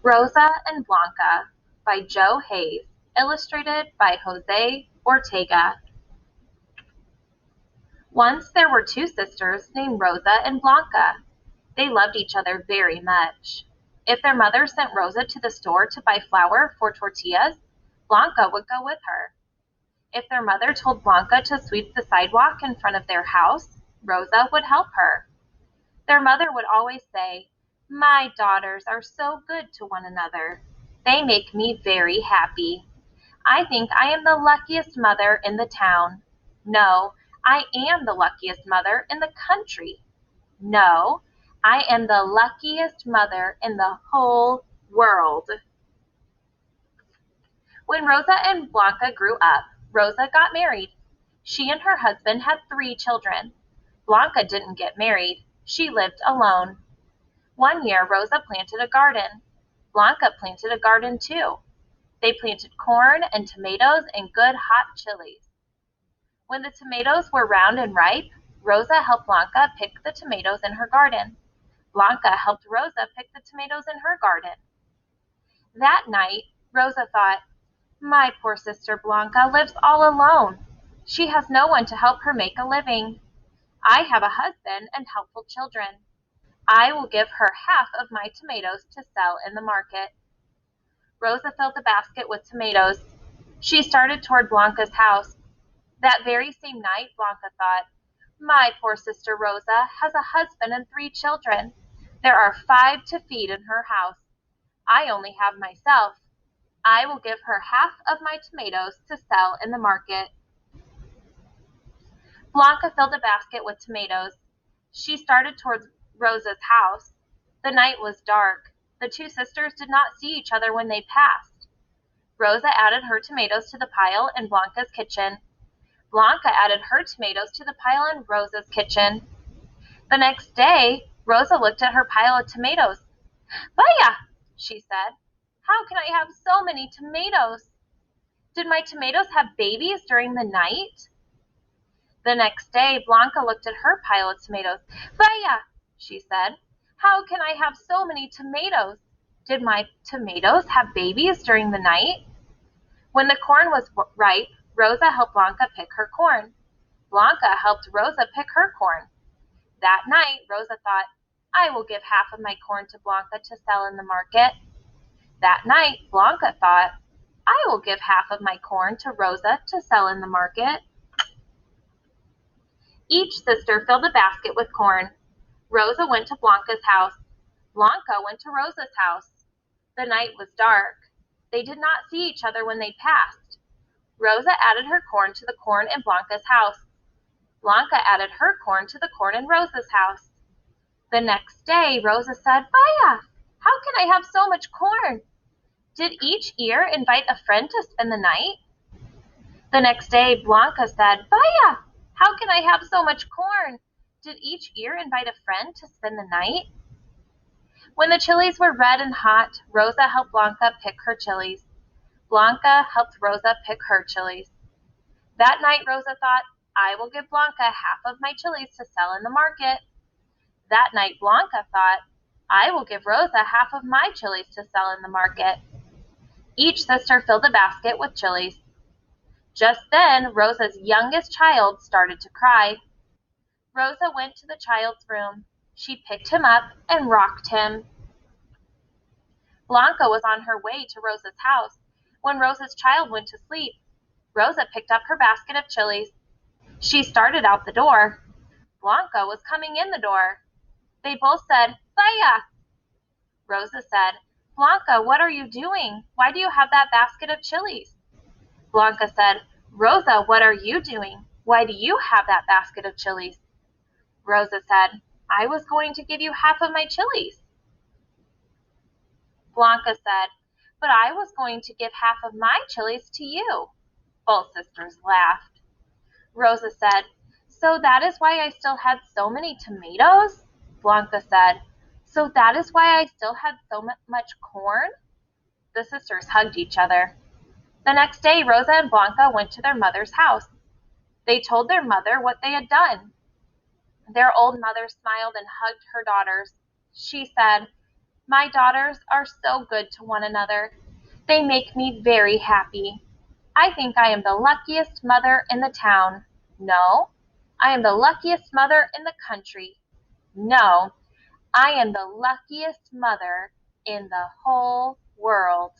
Rosa and Blanca by Joe Hayes, illustrated by Jose Ortega. Once there were two sisters named Rosa and Blanca. They loved each other very much. If their mother sent Rosa to the store to buy flour for tortillas, Blanca would go with her. If their mother told Blanca to sweep the sidewalk in front of their house, Rosa would help her. Their mother would always say, "My daughters are so good to one another. They make me very happy. I think I am the luckiest mother in the town. No, I am the luckiest mother in the country. No, I am the luckiest mother in the whole world." When Rosa and Blanca grew up, Rosa got married. She and her husband had 3 children. Blanca didn't get married. She lived alone. One year, Rosa planted a garden. Blanca planted a garden too. They planted corn and tomatoes and good hot chilies. When the tomatoes were round and ripe, Rosa helped Blanca pick the tomatoes in her garden. Blanca helped Rosa pick the tomatoes in her garden. That night, Rosa thought, "My poor sister Blanca lives all alone. She has no one to help her make a living. I have a husband and helpful children. I will give her half of my tomatoes to sell in the market." Rosa filled the basket with tomatoes. She started toward Blanca's house. That very same night, Blanca thought, "My poor sister Rosa has a husband and 3 children. There are 5 to feed in her house. I only have myself. I will give her half of my tomatoes to sell in the market." Blanca filled a basket with tomatoes. She started towards Rosa's house. The night was dark. The 2 sisters did not see each other when they passed. Rosa added her tomatoes to the pile in Blanca's kitchen. Blanca added her tomatoes to the pile in Rosa's kitchen. The next day, Rosa looked at her pile of tomatoes. "Vaya," she said. "How can I have so many tomatoes? Did my tomatoes have babies during the night?" The next day, Blanca looked at her pile of tomatoes. "Vaya," she said. "How can I have so many tomatoes? Did my tomatoes have babies during the night?" When the corn was ripe, Rosa helped Blanca pick her corn. Blanca helped Rosa pick her corn. That night, Rosa thought, "I will give half of my corn to Blanca to sell in the market." That night, Blanca thought, "I will give half of my corn to Rosa to sell in the market." Each sister filled a basket with corn. Rosa went to Blanca's house. Blanca went to Rosa's house. The night was dark. They did not see each other when they passed. Rosa added her corn to the corn in Blanca's house. Blanca added her corn to the corn in Rosa's house. The next day, Rosa said, "Vaya, how can I have so much corn? Did each ear invite a friend to spend the night?" The next day, Blanca said, "Vaya, how can I have so much corn? Did each ear invite a friend to spend the night?" When the chilies were red and hot, Rosa helped Blanca pick her chilies. Blanca helped Rosa pick her chilies. That night, Rosa thought, "I will give Blanca half of my chilies to sell in the market." That night, Blanca thought, "I will give Rosa half of my chilies to sell in the market." Each sister filled a basket with chilies. Just then, Rosa's youngest child started to cry. Rosa went to the child's room. She picked him up and rocked him. Blanca was on her way to Rosa's house. When Rosa's child went to sleep, Rosa picked up her basket of chilies. She started out the door. Blanca was coming in the door. They both said, "Vaya." Rosa said, "Blanca, what are you doing? Why do you have that basket of chilies?" Blanca said, "Rosa, what are you doing? Why do you have that basket of chilies?" Rosa said, "I was going to give you half of my chilies." Blanca said, "But I was going to give half of my chilies to you." Both sisters laughed. Rosa said, "So that is why I still had so many tomatoes?" Blanca said, "So that is why I still had so much corn?" The sisters hugged each other. The next day, Rosa and Blanca went to their mother's house. They told their mother what they had done. Their old mother smiled and hugged her daughters. She said, My daughters are so good to one another. They make me very happy. I think I am the luckiest mother in the town. No, I am the luckiest mother in the country. No, I am the luckiest mother in the whole world.